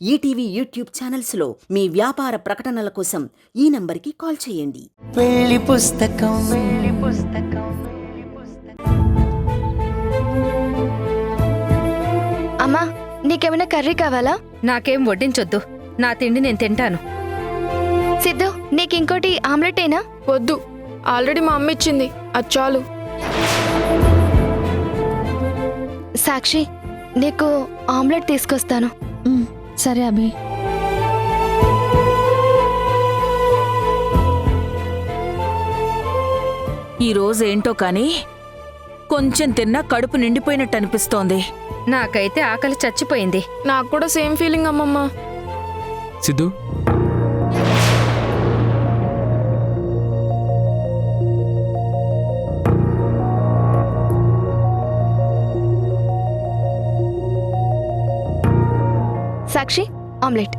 ETV YouTube ఛానల్స్లో మీ వ్యాపార ప్రకటనల కోసం ఈ నంబర్కి కాల్ చేయండి. పెళ్లి పుస్తకం అమ్మా, నీకేమైనా కర్రీ కావాలా? నాకేం వడ్డించొద్దు, నా తిండి నేను తింటాను. సిద్ధు, నీకు ఇంకోటి ఆమ్లెటేనా? వద్దు, ఆల్రెడీ మా అమ్మ ఇచ్చింది, అది చాలు. సాక్షి, నీకు ఆమ్లెట్ తీసుకొస్తాను. సరే అభి. ఈరోజేంటో కానీ కొంచెం తిన్నా కడుపు నిండిపోయినట్టు అనిపిస్తోంది. నాకైతే ఆకలి చచ్చిపోయింది. నాకు కూడా సేమ్ ఫీలింగ్ అమ్మమ్మ. సిద్ధు, సాక్షి, ఆమ్లెట్.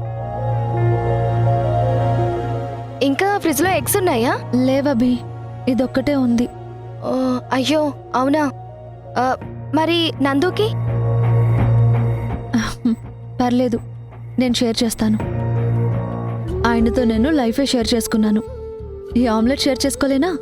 ఇంకా ఫ్రిడ్జ్ లో ఎగ్స్ ఉన్నాయా? లేవభి, ఇదొక్కటే ఉంది. ఓ, అయ్యో అవునా. మరి నందుకి? పర్లేదు, నేను షేర్ చేస్తాను. ఆయనతో నేను లైఫే షేర్ చేసుకున్నాను. ఈ ఆమ్లెట్ షేర్ చేసుకోలేనా?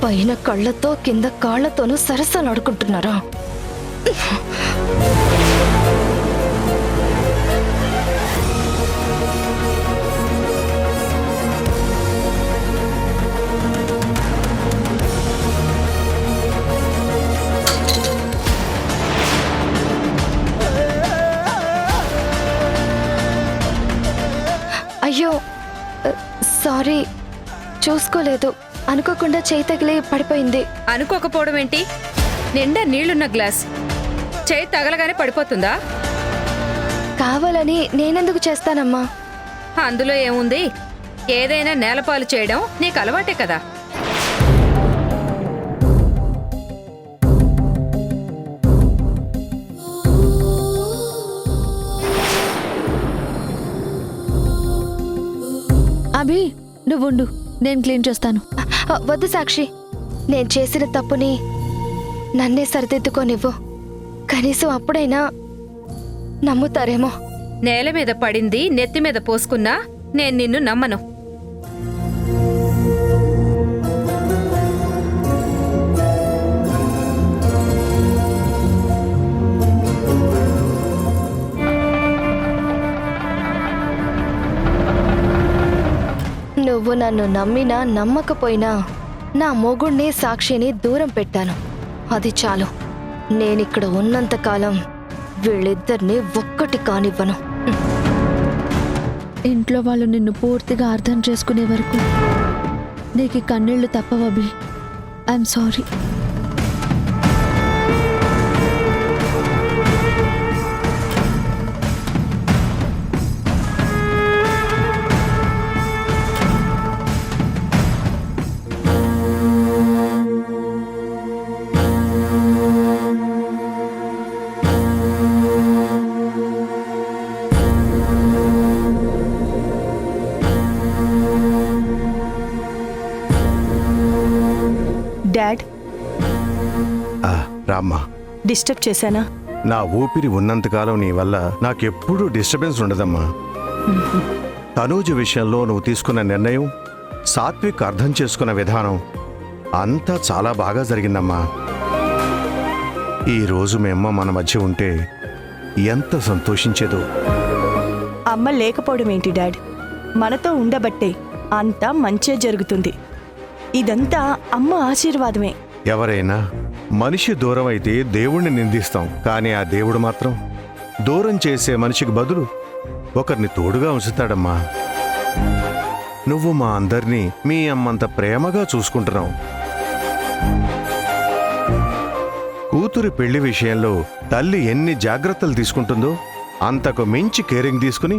పైన కళ్ళతో కింద కాళ్లతోనూ సరసాలాడుకుంటున్నారా? అయ్యో సారీ, చూసుకోలేదు. అనుకోకుండా చేయి తగిలి పడిపోయింది. అనుకోకపోవడం ఏంటి? నిండా నీళ్లున్న గ్లాస్ చేయి తగలగానే పడిపోతుందా? కావాలని నేనెందుకు చేస్తానమ్మా? అందులో ఏముంది? ఏదైనా నేలపాలు చేయడం నీకు అలవాటే కదా. అభి, నువ్వుండు, నేను క్లీన్ చేస్తాను. వద్దు సాక్షి, నేను చేసిన తప్పుని నన్నే సరిదిద్దుకోనివ్వు. కనీసం అప్పుడైనా నమ్ముతారేమో. నేల మీద పడింది నెత్తి మీద పోసుకున్నా నేను నిన్ను నమ్మను. నువ్వు నన్ను నమ్మినా నమ్మకపోయినా నా మొగుణ్ణి సాక్షిని దూరం పెట్టాను, అది చాలు. నేనిక్కడ ఉన్నంతకాలం వీళ్ళిద్దరినీ ఒక్కటి కానివ్వను. ఇంట్లో వాళ్ళు నిన్ను పూర్తిగా అర్థం చేసుకునే వరకు నీకు కన్నీళ్లు తప్పవభి. I'm sorry. డాడ్, రామ్మా, డిస్టర్బ్ చేశానా? నా ఊపిరి ఉన్నంతకాలం నీ వల్ల నాకెప్పుడూ డిస్టర్బెన్స్ ఉండదమ్మా. తనూజ విషయంలో నువ్వు తీసుకున్న నిర్ణయం, సాత్విక్ అర్థం చేసుకున్న విధానం అంతా చాలా బాగా జరిగిందమ్మా. ఈరోజు మీ అమ్మ మన మధ్య ఉంటే ఎంత సంతోషించేదో. అమ్మ లేకపోవడం ఏంటి డాడ్? మనతో ఉండబట్టే అంతా మంచే జరుగుతుంది. ఇదంతా అమ్మ ఆశీర్వాదమే. ఎవరైనా మనిషి దూరం అయితే దేవుణ్ణి నిందిస్తాం, కానీ ఆ దేవుడు మాత్రం దూరం చేసే మనిషికి బదులు ఒకరిని తోడుగా ఉంచుతాడమ్మా. నువ్వు మా అందరినీ మీ అమ్మంత ప్రేమగా చూసుకుంటున్నావు. కూతురి పెళ్లి విషయంలో తల్లి ఎన్ని జాగ్రత్తలు తీసుకుంటుందో అంతకు మించి కేరింగ్ తీసుకుని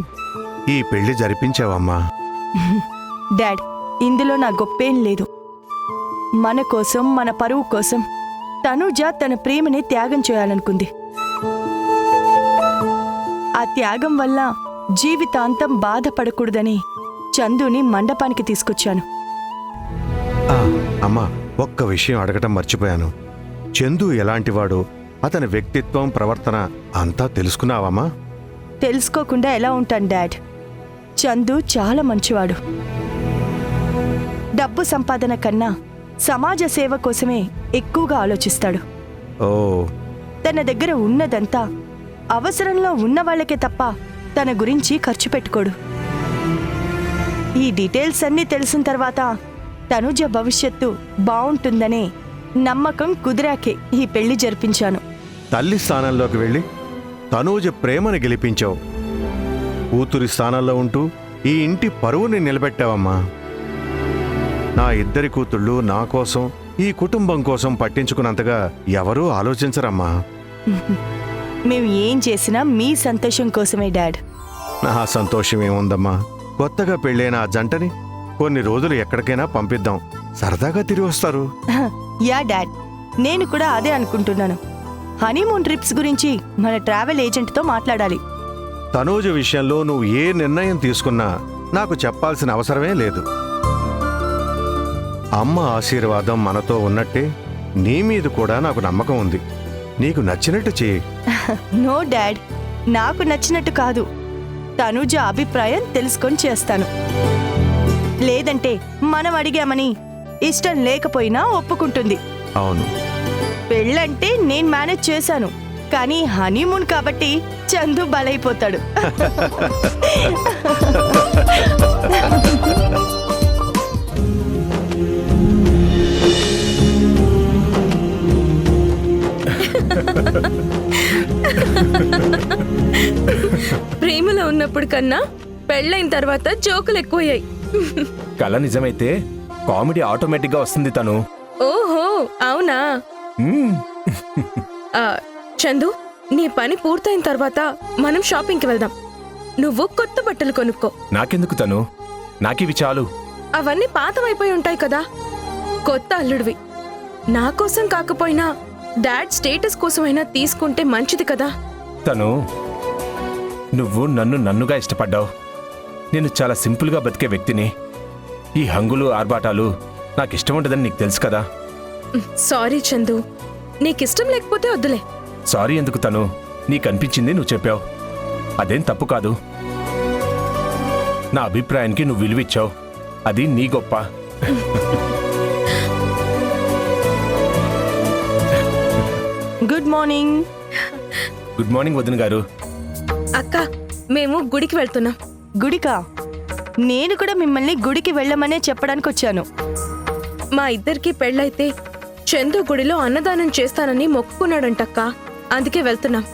ఈ పెళ్లి జరిపించావమ్మా. డాడ్, ఇందులో నా గొప్పేం లేదు. మన కోసం, మన పరువు కోసం తనుజ తన ప్రేమని త్యాగం చేయాలనుకుంది. ఆ త్యాగం వల్ల జీవితాంతం బాధపడకూడదని చందుని మండపానికి తీసుకొచ్చాను. అమ్మా, ఒక్క విషయం అడగటం మర్చిపోయాను. చందు ఎలాంటివాడో, అతని వ్యక్తిత్వం, ప్రవర్తన అంతా తెలుసుకున్నావమ్మా? తెలుసుకోకుండా ఎలా ఉంటాను డాడ్? చందు చాలా మంచివాడు. డబ్బు సంపాదన కన్నా సమాజ సేవ కోసమే ఎక్కువగా ఆలోచిస్తాడు. ఓ, తన దగ్గర ఉన్నదంతా అవసరంలో ఉన్న వాళ్ళకే తప్ప తన గురించి ఖర్చు పెట్టుకోడు. ఈ డీటెయిల్స్ అన్నీ తెలిసిన తర్వాత తనుజ భవిష్యత్తు బావుంటుందనే నమ్మకం కుదిరాకే ఈ పెళ్లి జరిపించాను. తల్లి స్థానంలోకి వెళ్ళి తనూజ ప్రేమను గెలిపించావు. కూతురి స్థానంలో ఉంటూ ఈ ఇంటి పరువుని నిలబెట్టావమ్మా. నా ఇద్దరి కూతుళ్ళు నా కోసం, ఈ కుటుంబం కోసం పట్టించుకున్నంతగా ఎవరూ ఆలోచించరమ్మా. మేము ఏం చేసినా మీ సంతోషం కోసమే డాడ్. నా సంతోషం ఏముందమ్మా? కొత్తగా పెళ్ళైన ఆ జంటని కొన్ని రోజులు ఎక్కడికైనా పంపిద్దాం, సరదాగా తిరిగి వస్తారు. యా డాడ్, నేను కూడా అదే అనుకుంటున్నాను. హనీమూన్ ట్రిప్స్ గురించి మన ట్రావెల్ ఏజెంట్తో మాట్లాడాలి. తనూజ విషయంలో నువ్వు ఏ నిర్ణయం తీసుకున్నా నాకు చెప్పాల్సిన అవసరమే లేదు. అమ్మ ఆశీర్వాదం మనతో ఉన్నట్టే నీ మీద కూడా నాకు నమ్మకం ఉంది. నీకు నచ్చినట్టు చెయ్యి. నో డాడ్, నాకు నచ్చినట్టు కాదు. తనుజ అభిప్రాయం తెలుసుకొని చేస్తాను. లేదంటే మనం అడిగామని ఇష్టం లేకపోయినా ఒప్పుకుంటుంది. అవును, పెళ్ళంటే నేను మేనేజ్ చేశాను, కానీ హనీమూన్ కాబట్టి చందు బలైపోతాడు. ప్రేమలో ఉన్నప్పుడు కన్నా పెళ్ళైన తర్వాత జోకులు ఎక్కువయ్యాయి. కళ నిజమైతే కామెడీ ఆటోమేటిక్ గా వస్తుంది తను. ఓహో, అవునా? ఆ, చందు, నీ పని పూర్తయిన తర్వాత మనం షాపింగ్కి వెళ్దాం. నువ్వు కొత్త బట్టలు కొనుక్కో. నాకెందుకు తను? నాకివి చాలు. అవన్నీ పాతవైపోయి ఉంటాయి కదా. కొత్త అల్లుడివి. నా కోసం కాకపోయినా డాడ్ స్టేటస్ కోసమైనా తీసుకుంటే మంచిది కదా. తను, నువ్వు నన్నుగా ఇష్టపడ్డావు. నేను చాలా సింపుల్గా బతికే వ్యక్తిని. ఈ హంగులు ఆర్భాటాలు నాకిష్టం ఉండదని నీకు తెలుసు కదా. సారీ చందు, నీకిష్టం లేకపోతే వద్దులే. సారీ ఎందుకు తను? నీకు అనిపించింది నువ్వు చెప్పావు, అదేం తప్పు కాదు. నా అభిప్రాయానికి నువ్వు విలువిచ్చావు, అది నీ గొప్ప. Good morning. గుడ్ మార్నింగ్ వదిన గారు. అక్క, మేము గుడికి వెళ్తున్నాం. గుడికా? నేను కూడా మిమ్మల్ని గుడికి వెళ్ళమనే చెప్పడానికి వచ్చాను. మా ఇద్దరికి పెళ్ళైతే చందు గుడిలో అన్నదానం చేస్తానని మొక్కుకున్నాడంటక్క. అందుకే వెళ్తున్నాం.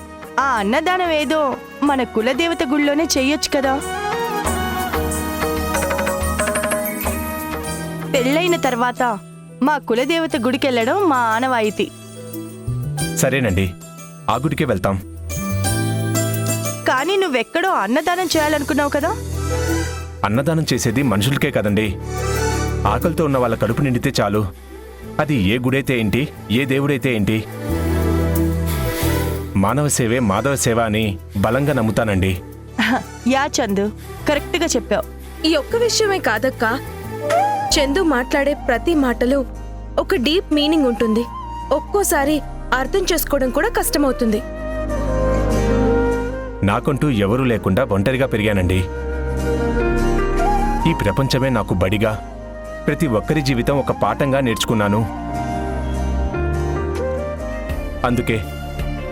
ఆ అన్నదానం ఏదో మన కులదేవత గుడిలోనే చెయ్యొచ్చు కదా. పెళ్ళైన తర్వాత మా కులదేవత గుడికెళ్ళడం మా ఆనవాయితీ. సరేనండి, ఆ గుడికే వెళ్తాం. కానీ నువ్వెక్కడో అన్నదానం చేయాలనుకున్నావు కదా. అన్నదానం చేసేది మనుషులకే కదండి. ఆకలితో ఉన్న వాళ్ళ కడుపు నిండితే చాలు. అది ఏ గుడైతే ఏంటి, ఏ దేవుడైతే ఏంటి. మానవ సేవే మాధవ సేవ అని బలంగా నమ్ముతానండి. యా చందు, కరెక్ట్గా చెప్పావు. ఈ ఒక్క విషయమే కాదక్క, చందు మాట్లాడే ప్రతి మాటలో ఒక డీప్ మీనింగ్ ఉంటుంది. ఒక్కోసారి అర్థం చేసుకోవడం కూడా కష్టమవుతుంది. నాకంటూ ఎవరూ లేకుండా ఒంటరిగా పెరిగానండి. ఈ ప్రపంచమే నాకు బడిగా, ప్రతి ఒక్కరి జీవితం ఒక పాఠంగా నేర్చుకున్నాను. అందుకే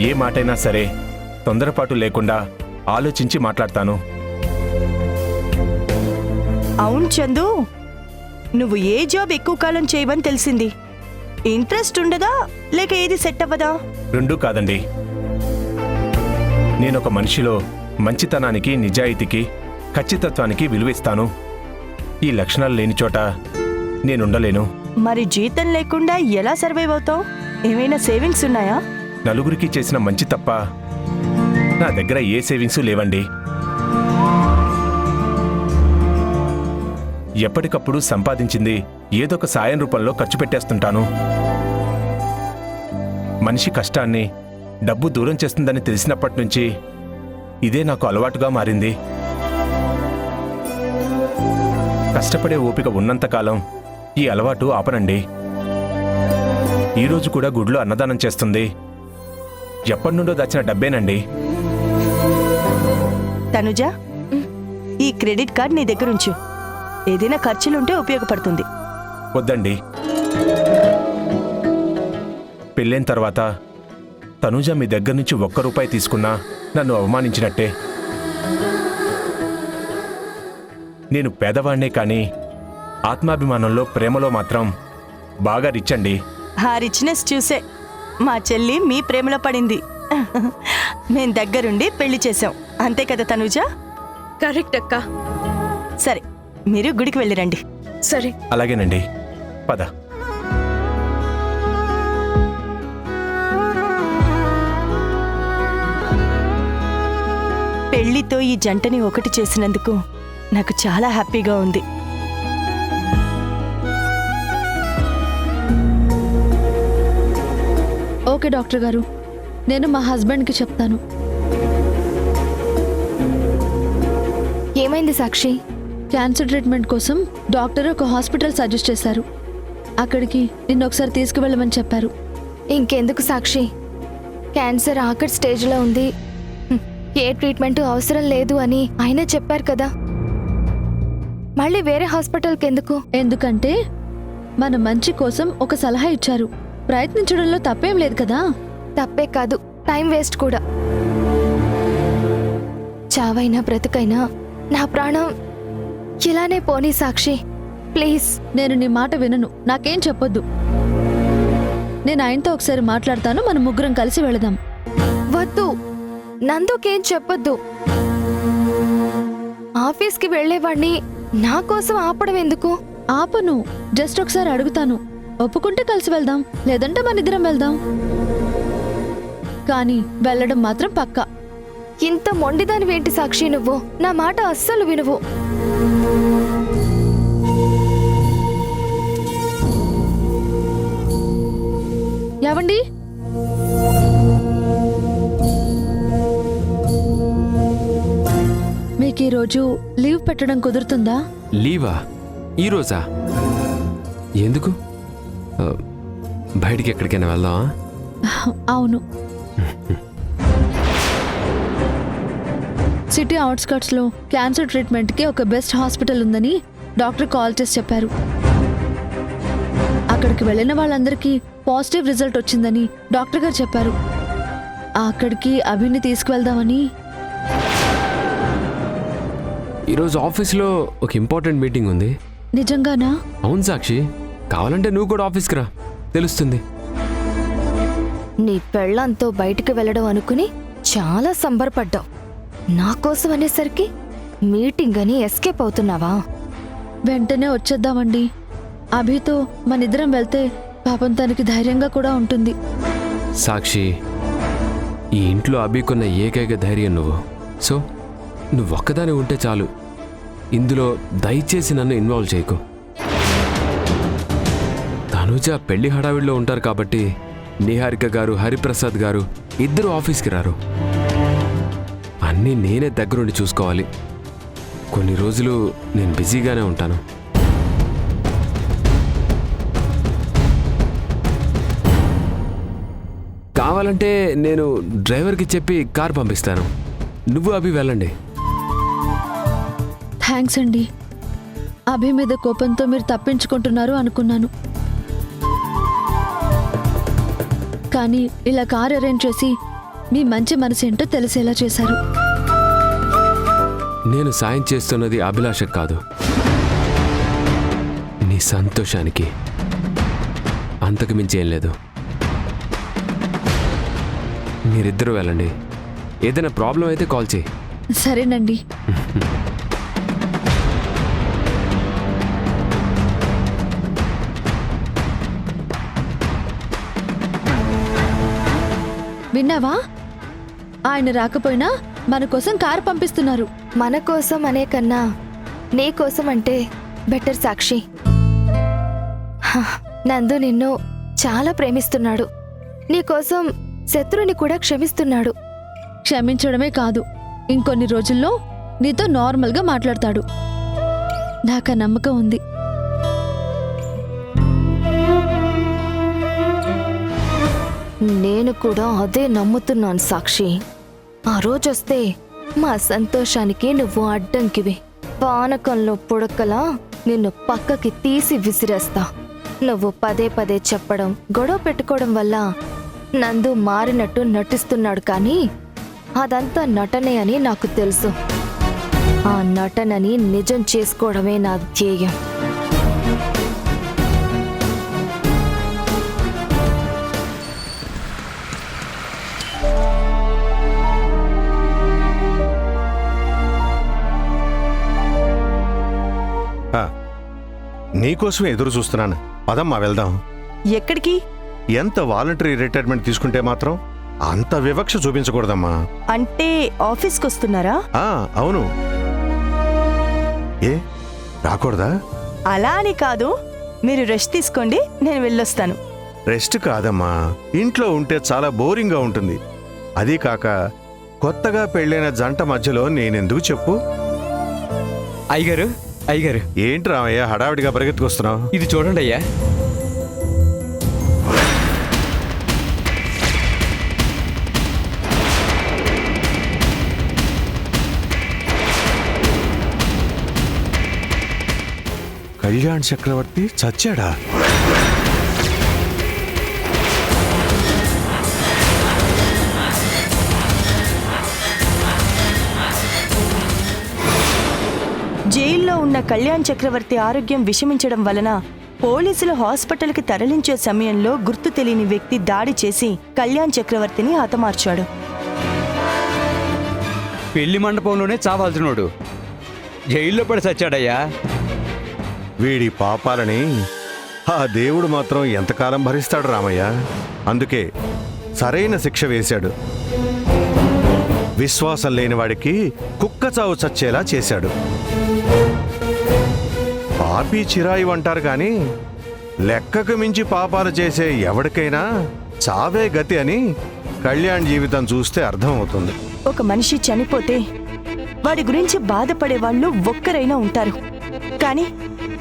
ఏ మాటైనా సరే తొందరపాటు లేకుండా ఆలోచించి మాట్లాడతాను. అవును చందు, నువ్వు ఏ జాబ్ ఎక్కువ కాలం చేయవని తెలిసింది. ఇంట్రెస్ట్ ఉండదా లేక ఏది సెట్ అవ్వదా? రెండూ కాదండి. నేనొక మనిషిలో మంచితనానికి, నిజాయితీకి, ఖచ్చితత్వానికి విలువిస్తాను. ఈ లక్షణాలు లేని చోట నేనుండలేను. మరి జీతం లేకుండా ఎలా సర్వైవ్ అవుతావు? ఏమైనా సేవింగ్స్ ఉన్నాయా? నలుగురికి చేసిన మంచి తప్ప నా దగ్గర ఏ సేవింగ్స్ లేవండి. ఎప్పటికప్పుడు సంపాదించింది ఏదొక సాయం రూపంలో ఖర్చు పెట్టేస్తుంటాను. మనిషి కష్టాన్ని డబ్బు దూరం చేస్తుందని తెలిసినప్పటి నుంచి ఇదే నాకు అలవాటుగా మారింది. కష్టపడే ఓపిక ఉన్నంతకాలం ఈ అలవాటు ఆపనండి. ఈరోజు కూడా గుడిలో అన్నదానం చేస్తుంది ఎప్పటి నుండో దాచిన డబ్బేనండి. తనుజ, ఈ క్రెడిట్ కార్డ్ నీ దగ్గర ఉంచు. ఏదైనా ఖర్చులుంటే ఉపయోగపడుతుంది. వద్దండి. పెళ్ళైన తర్వాత తనూజ మీ దగ్గర నుంచి ₹1 తీసుకున్నా నన్ను అవమానించినట్టే. నేను పేదవాణ్ణే కానీ ఆత్మాభిమానంలో, ప్రేమలో మాత్రం బాగా రిచ్ అండి. ఆ రిచ్నెస్ చూసే మా చెల్లి మీ ప్రేమలో పడింది. మేం దగ్గరుండి పెళ్లి చేశాం, అంతే కదా తనుజ? కరెక్ట్ అక్క. సరే, మీరు గుడికి వెళ్ళిరండి. సరే. అలాగేనండి, పద. పెళ్లితో ఈ జంటని ఒకటి చేసినందుకు నాకు చాలా హ్యాపీగా ఉంది. ఓకే డాక్టర్ గారు, నేను మా హస్బెండ్కి చెప్తాను. ఏమైంది సాక్షి? క్యాన్సర్ ట్రీట్మెంట్ కోసం డాక్టర్ ఒక హాస్పిటల్ సజెస్ట్ చేశారు. అక్కడికి నిన్న ఒకసారి తీసుకువెళ్ళమని చెప్పారు. ఇంకెందుకు సాక్షి, క్యాన్సర్ ఆఖరి స్టేజ్లో ఉంది. ఏ ట్రీట్మెంట్ అవసరం లేదు అని ఆయన చెప్పారు కదా. మళ్ళీ వేరే హాస్పిటల్కి ఎందుకు? ఎందుకంటే మన మంచి కోసం ఒక సలహా ఇచ్చారు. ప్రయత్నించడంలో తప్పేం లేదు కదా. తప్పే కాదు, టైం వేస్ట్ కూడా. చావైనా బ్రతుకైనా నా ప్రాణం ఇలానే పోనీ సాక్షి, ప్లీజ్. నేను నీ మాట వినను, నాకేం చెప్పొద్దు. నేను ఆయనతో ఒకసారి మాట్లాడతాను, మనం ముగ్గురం కలిసి వెళదాం. వద్దు, నందుకేం చెప్పొద్దు. ఆఫీస్కి వెళ్లేవాణ్ణి నా కోసం ఆపడం ఎందుకు? ఆపను, జస్ట్ ఒకసారి అడుగుతాను. ఒప్పుకుంటే కలిసి వెళ్దాం, లేదంటే మన ఇద్దరం వెళ్దాం. కానీ వెళ్ళడం మాత్రం పక్కా. ఇంత మొండిదానివేంటి సాక్షి నువ్వు? నా మాట అస్సలు వినువు. ఏవండి, మీకు ఈరోజు లీవ్ పెట్టడం కుదురుతుందా? లీవా? ఈరోజా? ఎందుకు? బయటికి ఎక్కడికైనా వెళ్దామా? అవును, సిటీ అవుట్స్కట్స్లో క్యాన్సర్ ట్రీట్మెంట్కి ఒక బెస్ట్ హాస్పిటల్ ఉందని డాక్టర్ కాల్ చేసి చెప్పారు. అక్కడికి వెళ్ళిన వాళ్ళందరికీ పాజిటివ్ రిజల్ట్ వచ్చిందని డాక్టర్ గారు చెప్పారు. అక్కడికి అభిని తీసుకువెళ్దామని. ఈరోజు ఆఫీస్లో ఒక ఇంపార్టెంట్ మీటింగ్ ఉంది. నిజంగానా? అవును సాక్షి, కావాలంటే నువ్వు కూడా ఆఫీస్కి రా, తెలుస్తుంది. నీ పెళ్ళంతో బయటికి వెళ్ళడం అనుకుని చాలా సంబరపడ్డావు. నా కోసం అనేసరికి మీటింగ్ అని ఎస్కేప్ అవుతున్నావా? వెంటనే వచ్చేద్దామండి. అభితో మనిద్దరం వెళ్తే పాపం తనకి ధైర్యంగా కూడా ఉంటుంది. సాక్షి, ఈ ఇంట్లో అభికున్న ఏకైక ధైర్యం నువ్వు. సో నువ్వు ఒక్కదాని ఉంటే చాలు. ఇందులో దయచేసి నన్ను ఇన్వాల్వ్ చేయకు. తనుజ పెళ్లి హడావిడిలో ఉంటారు కాబట్టి నిహారిక గారు, హరిప్రసాద్ గారు ఇద్దరు ఆఫీస్కి రారు. అన్నీ నేనే దగ్గరుండి చూసుకోవాలి. కొన్ని రోజులు నేను బిజీగానే ఉంటాను. కావాలంటే నేను డ్రైవర్కి చెప్పి కార్ పంపిస్తాను. నువ్వు అభి వెళ్ళండి. థ్యాంక్స్ అండి. అభి మీద కోపంతో మీరు తప్పించుకుంటున్నారు అనుకున్నాను. కానీ ఇలా కార్ అరేంజ్ చేసి మీ మంచి మనసేంటో తెలిసేలా చేశారు. నేను సాయం చేస్తున్నది అభిలాష కాదు, నీ సంతోషానికి. అంతకు మించి ఏం లేదు. మీరిద్దరూ వెళ్ళండి. ఏదైనా ప్రాబ్లం అయితే కాల్ చేయి. సరేనండి. విన్నావా? ఆయన రాకపోయినా మన కోసం కారు పంపిస్తున్నారు. మన కోసం అనే కన్నా నీ కోసం అంటే బెటర్ సాక్షి. హ, నందు నిన్ను చాలా ప్రేమిస్తున్నాడు. నీకోసం శత్రుని కూడా క్షమిస్తున్నాడు. క్షమించడమే కాదు, ఇంకొన్ని రోజుల్లో నీతో నార్మల్గా మాట్లాడతాడు. నాకు ఆ నమ్మకం ఉంది. నేను కూడా అదే నమ్ముతున్నాను సాక్షి. ఆ రోజొస్తే మా సంతోషానికి నువ్వు అడ్డంకివి. పానకంలో పుడకలా నిన్ను పక్కకి తీసి విసిరేస్తా. నువ్వు పదే పదే చెప్పడం, గొడవ పెట్టుకోవడం వల్ల నందు మారినట్టు నటిస్తున్నాడు, కానీ అదంతా నటనే అని నాకు తెలుసు. ఆ నటనని నిజం చేసుకోవడమే నా ధ్యేయం. నీకోసమే ఎదురు చూస్తున్నాను. పదమ్మా వెళ్దాం. ఎక్కడికి? ఎంత వాలంటరీ రిటైర్మెంట్ తీసుకుంటే మాత్రం అంత వివక్ష చూపించకూడదమ్మా. అంటే ఆఫీస్కి వస్తున్నారా? అవును. ఏ రాకూడదా? అలా అని కాదు, మీరు రెస్ట్ తీసుకోండి, నేను వెళ్ళొస్తాను. రెస్ట్ కాదమ్మా, ఇంట్లో ఉంటే చాలా బోరింగ్గా ఉంటుంది. అదీ కాక కొత్తగా పెళ్ళైన జంట మధ్యలో నేనెందుకు చెప్పు? అయ్యగారు, అయ్యగారు, ఏంటి రామయ్య హడావిడిగా పరిగెత్తుకొస్తున్నావు? ఇది చూడండి అయ్యా. కళ్యాణ్ చక్రవర్తి చచ్చాడా? జైల్లో ఉన్న కళ్యాణ్ చక్రవర్తి ఆరోగ్యం విషమించడం వలన పోలీసులు హాస్పిటల్కి తరలించే సమయంలో గుర్తు తెలియని వ్యక్తి దాడి చేసి కళ్యాణ్ చక్రవర్తిని హతమార్చాడు. పెళ్లి మండపంలోనే చావాల్సినోడు జైల్లో పడి చచ్చాడయ్యా. వీడి పాపాలని ఆ దేవుడు మాత్రం ఎంతకాలం భరిస్తాడు రామయ్య. అందుకే సరైన శిక్ష వేశాడు. విశ్వాసం లేని వాడికి కుక్క చావు చచ్చేలా చేశాడు. పాపి చిరాయి అంటారు కానీ లెక్కకు మించి పాపాలు చేసే ఎవరికైనా చావే గతి అని కళ్యాణ్ జీవితం చూస్తే అర్థమవుతుంది. ఒక మనిషి చనిపోతే వాడి గురించి బాధపడే వాళ్ళు ఒక్కరైనా ఉంటారు, కానీ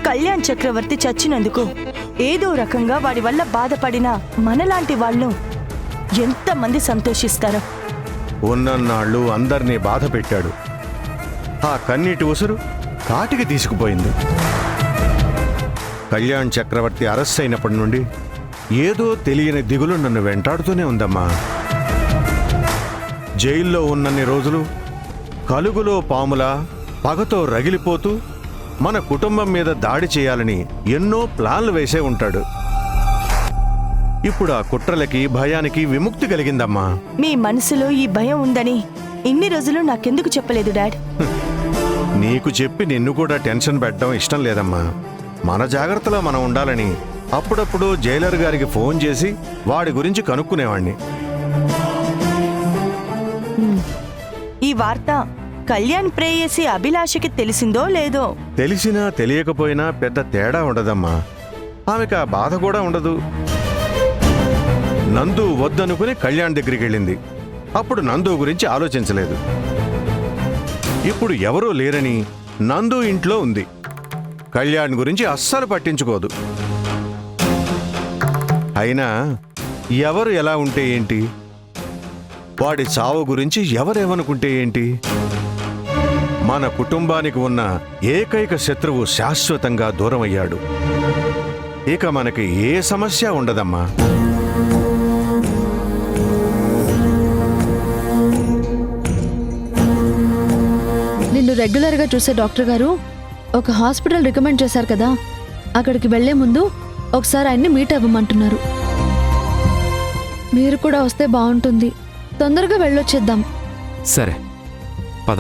కళ్యాణ్ చక్రవర్తి చచ్చినందుకు ఏదో రకంగా వాడి వల్ల బాధపడిన మనలాంటి వాళ్ళు ఎంతమంది సంతోషిస్తారో. ఉన్నన్నాళ్ళు అందర్నీ బాధ పెట్టాడు. ఆ కన్నీటి ఉసురు కాటికి తీసుకుపోయింది. కళ్యాణ్ చక్రవర్తి అరెస్ట్ అయినప్పటి నుండి ఏదో తెలియని దిగులు నన్ను వెంటాడుతూనే ఉందమ్మా. జైల్లో ఉన్నన్ని రోజులు కలుగులో పాములా పగతో రగిలిపోతూ మన కుటుంబం మీద దాడి చేయాలని ఎన్నో ప్లాన్లు వేసే ఉంటాడు. ఇప్పుడు ఆ కుట్రలకి భయానికి విముక్తి కలిగిందమ్మా. మీ మనసులో ఈ భయం ఉందని ఇన్ని రోజులు నాకెందుకు చెప్పలేదు డాడ్? నీకు చెప్పి నిన్ను కూడా టెన్షన్ పెట్టడం ఇష్టం లేదమ్మా. మన జాగ్రత్తలో మనం ఉండాలని అప్పుడప్పుడు జైలర్ గారికి ఫోన్ చేసి వాడి గురించి కనుక్కునేవాణ్ణి. ఈ వార్త కళ్యాణ్ ప్రేయసి అభిలాషకి తెలిసిందో లేదో? తెలిసినా తెలియకపోయినా పెద్ద తేడా ఉండదమ్మా. ఆమెకు ఆ బాధ కూడా ఉండదు. నందు వద్దనుకుని కళ్యాణ్ దగ్గరికి వెళ్ళింది. అప్పుడు నందు గురించి ఆలోచించలేదు. ఇప్పుడు ఎవరూ లేరని నందు ఇంట్లో ఉంది. కళ్యాణ్ గురించి అస్సలు పట్టించుకోదు. అయినా ఎవరు ఎలా ఉంటే ఏంటి, వాడి చావు గురించి ఎవరేమనుకుంటే ఏంటి? మన కుటుంబానికి ఉన్న ఏకైక శత్రువు శాశ్వతంగా దూరమయ్యాడు. ఇక మనకి ఏ సమస్య ఉండదమ్మా. రెగ్యులర్గా చూసే డాక్టర్ గారు ఒక హాస్పిటల్ రికమెండ్ చేశారు కదా, అక్కడికి వెళ్లే ముందు ఒకసారి ఆయన్ని మీట్ అవ్వమంటున్నారు. మీరు కూడా వస్తే బాగుంటుంది. తొందరగా వెళ్ళొచ్చేద్దాం. సరే పద.